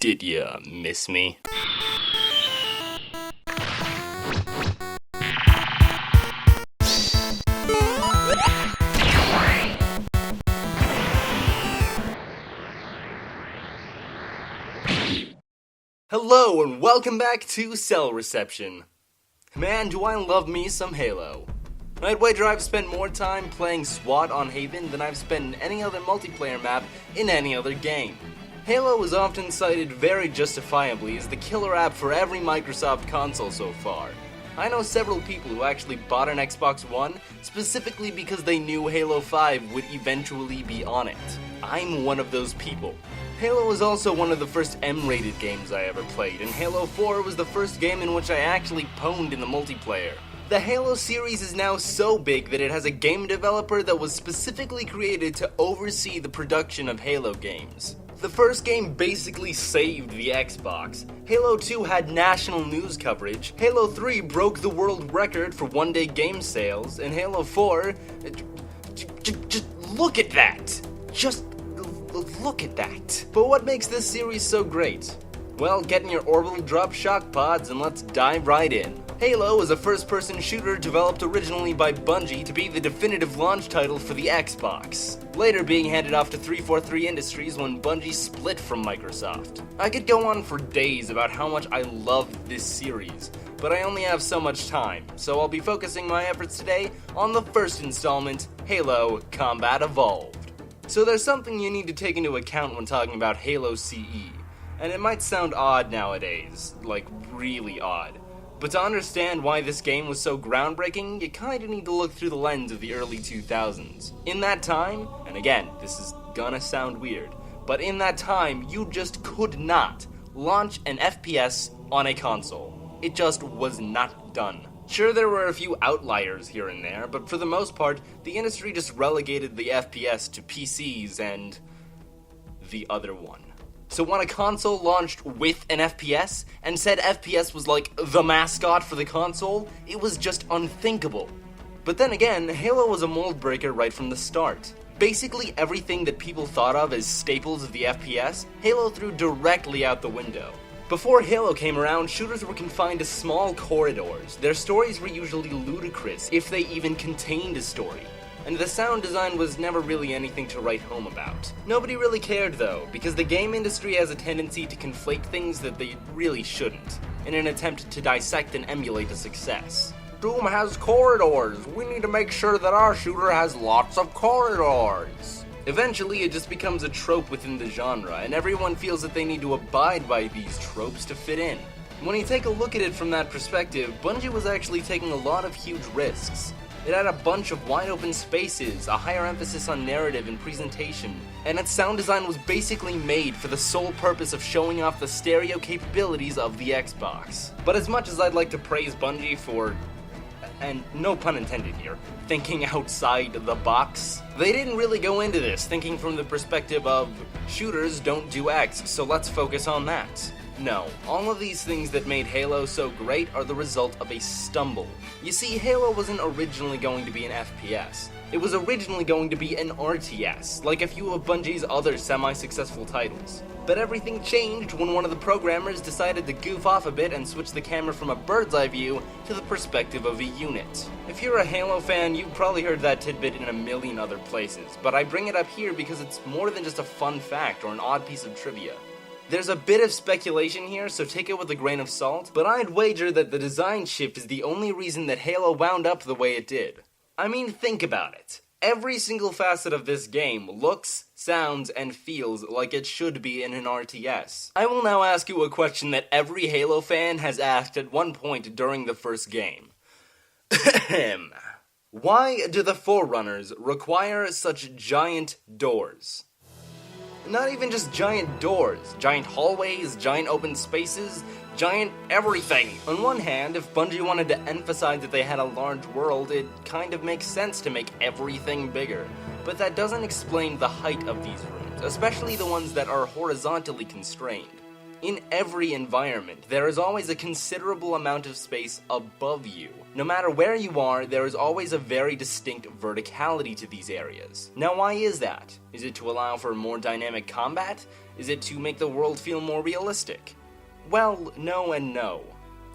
Did ya miss me? Hello and welcome back to Cell Reception. Man, do I love me some Halo. I'd wager I've spent more time playing SWAT on Haven than I've spent in any other multiplayer map in any other game. Halo is often cited very justifiably as the killer app for every Microsoft console so far. I know several people who actually bought an Xbox One specifically because they knew Halo 5 would eventually be on it. I'm one of those people. Halo was also one of the first M-rated games I ever played, and Halo 4 was the first game in which I actually pwned in the multiplayer. The Halo series is now so big that it has a game developer that was specifically created to oversee the production of Halo games. The first game basically saved the Xbox. Halo 2 had national news coverage, Halo 3 broke the world record for one-day game sales, and Halo 4... Just look at that! Just look at that. But what makes this series so great? Well, get in your orbital drop shock pods and let's dive right in. Halo is a first-person shooter developed originally by Bungie to be the definitive launch title for the Xbox, later being handed off to 343 Industries when Bungie split from Microsoft. I could go on for days about how much I love this series, but I only have so much time, so I'll be focusing my efforts today on the first installment, Halo Combat Evolved. So there's something you need to take into account when talking about Halo CE, and it might sound odd nowadays, like really odd. But to understand why this game was so groundbreaking, you kinda need to look through the lens of the early 2000s. In that time, and again, this is gonna sound weird, but in that time, you just could not launch an FPS on a console. It just was not done. Sure, there were a few outliers here and there, but for the most part, the industry just relegated the FPS to PCs and the other one. So when a console launched with an FPS, and said FPS was like the mascot for the console, it was just unthinkable. But then again, Halo was a mold breaker right from the start. Basically everything that people thought of as staples of the FPS, Halo threw directly out the window. Before Halo came around, shooters were confined to small corridors. Their stories were usually ludicrous, if they even contained a story. And the sound design was never really anything to write home about. Nobody really cared though, because the game industry has a tendency to conflate things that they really shouldn't, in an attempt to dissect and emulate a success. Doom has corridors, we need to make sure that our shooter has lots of corridors. Eventually it just becomes a trope within the genre, and everyone feels that they need to abide by these tropes to fit in. When you take a look at it from that perspective, Bungie was actually taking a lot of huge risks. It had a bunch of wide open spaces, a higher emphasis on narrative and presentation, and its sound design was basically made for the sole purpose of showing off the stereo capabilities of the Xbox. But as much as I'd like to praise Bungie for, and no pun intended here, thinking outside the box, they didn't really go into this thinking from the perspective of, shooters don't do X, so let's focus on that. No, all of these things that made Halo so great are the result of a stumble. You see, Halo wasn't originally going to be an FPS. It was originally going to be an RTS, like a few of Bungie's other semi-successful titles. But everything changed when one of the programmers decided to goof off a bit and switch the camera from a bird's eye view to the perspective of a unit. If you're a Halo fan, you've probably heard that tidbit in a million other places, but I bring it up here because it's more than just a fun fact or an odd piece of trivia. There's a bit of speculation here, so take it with a grain of salt, but I'd wager that the design shift is the only reason that Halo wound up the way it did. I mean, think about it. Every single facet of this game looks, sounds, and feels like it should be in an RTS. I will now ask you a question that every Halo fan has asked at one point during the first game. Why do the Forerunners require such giant doors? Not even just giant doors, giant hallways, giant open spaces, giant everything. On one hand, if Bungie wanted to emphasize that they had a large world, it kind of makes sense to make everything bigger. But that doesn't explain the height of these rooms, especially the ones that are horizontally constrained. In every environment, there is always a considerable amount of space above you. No matter where you are, there is always a very distinct verticality to these areas. Now, why is that? Is it to allow for more dynamic combat? Is it to make the world feel more realistic? Well, no and no.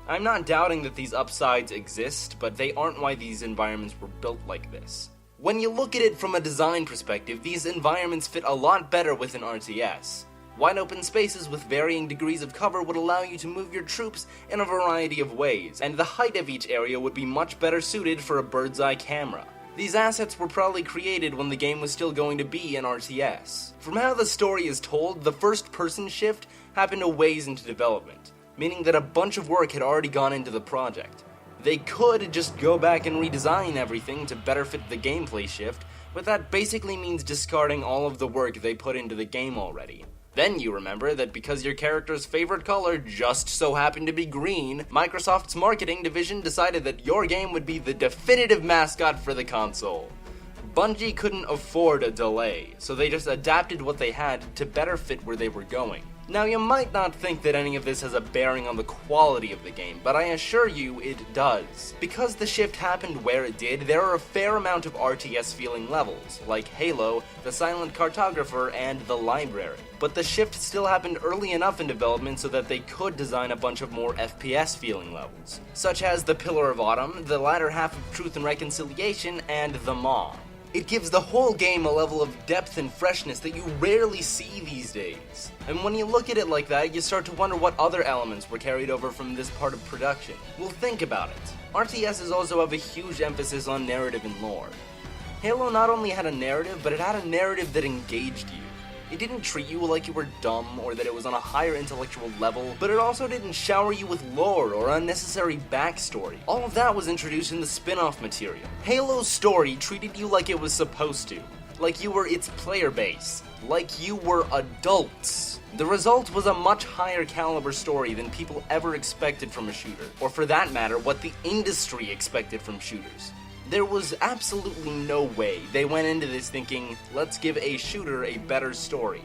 I'm not doubting that these upsides exist, but they aren't why these environments were built like this. When you look at it from a design perspective, these environments fit a lot better with an RTS. Wide open spaces with varying degrees of cover would allow you to move your troops in a variety of ways, and the height of each area would be much better suited for a bird's eye camera. These assets were probably created when the game was still going to be an RTS. From how the story is told, the first person shift happened a ways into development, meaning that a bunch of work had already gone into the project. They could just go back and redesign everything to better fit the gameplay shift, but that basically means discarding all of the work they put into the game already. Then you remember that because your character's favorite color just so happened to be green, Microsoft's marketing division decided that your game would be the definitive mascot for the console. Bungie couldn't afford a delay, so they just adapted what they had to better fit where they were going. Now, you might not think that any of this has a bearing on the quality of the game, but I assure you it does. Because the shift happened where it did, there are a fair amount of RTS feeling levels, like Halo, the Silent Cartographer, and the Library. But the shift still happened early enough in development so that they could design a bunch of more FPS feeling levels, such as the Pillar of Autumn, the latter half of Truth and Reconciliation, and the Maw. It gives the whole game a level of depth and freshness that you rarely see these days. And when you look at it like that, you start to wonder what other elements were carried over from this part of production. Well, think about it. RTSs also have a huge emphasis on narrative and lore. Halo not only had a narrative, but it had a narrative that engaged you. It didn't treat you like you were dumb or that it was on a higher intellectual level, but it also didn't shower you with lore or unnecessary backstory. All of that was introduced in the spin-off material. Halo's story treated you like it was supposed to, like you were its player base, like you were adults. The result was a much higher caliber story than people ever expected from a shooter, or for that matter, what the industry expected from shooters. There was absolutely no way they went into this thinking, let's give a shooter a better story.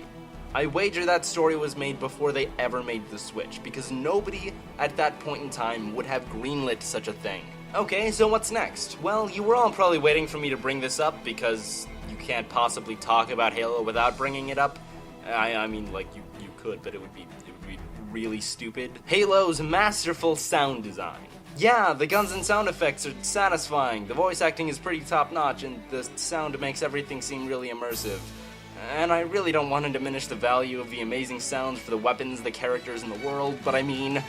I wager that story was made before they ever made the switch, because nobody at that point in time would have greenlit such a thing. Okay, so what's next? Well, you were all probably waiting for me to bring this up, because you can't possibly talk about Halo without bringing it up. I mean, like, you could, but it would be really stupid. Halo's masterful sound design. Yeah, the guns and sound effects are satisfying, the voice acting is pretty top-notch, and the sound makes everything seem really immersive. And I really don't want to diminish the value of the amazing sounds for the weapons, the characters, and the world, but I mean,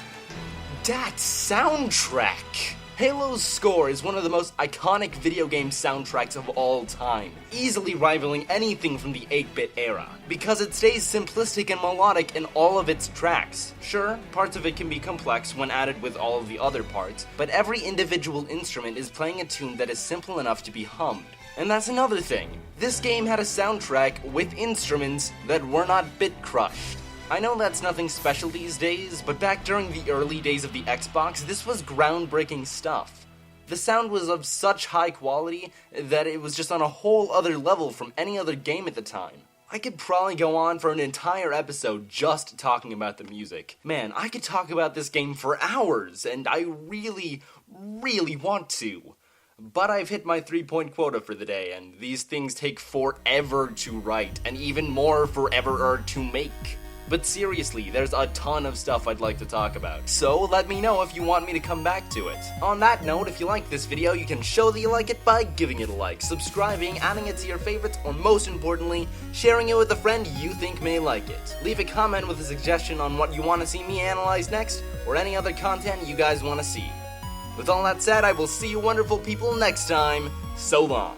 that soundtrack! Halo's score is one of the most iconic video game soundtracks of all time, easily rivaling anything from the 8-bit era, because it stays simplistic and melodic in all of its tracks. Sure, parts of it can be complex when added with all of the other parts, but every individual instrument is playing a tune that is simple enough to be hummed. And that's another thing. This game had a soundtrack with instruments that were not bit-crushed. I know that's nothing special these days, but back during the early days of the Xbox, this was groundbreaking stuff. The sound was of such high quality that it was just on a whole other level from any other game at the time. I could probably go on for an entire episode just talking about the music. Man, I could talk about this game for hours, and I really want to. But I've hit my 3-point quota for the day, and these things take forever to write, and even more forever to make. But seriously, there's a ton of stuff I'd like to talk about, so let me know if you want me to come back to it. On that note, if you like this video, you can show that you like it by giving it a like, subscribing, adding it to your favorites, or most importantly, sharing it with a friend you think may like it. Leave a comment with a suggestion on what you want to see me analyze next, or any other content you guys want to see. With all that said, I will see you wonderful people next time. So long.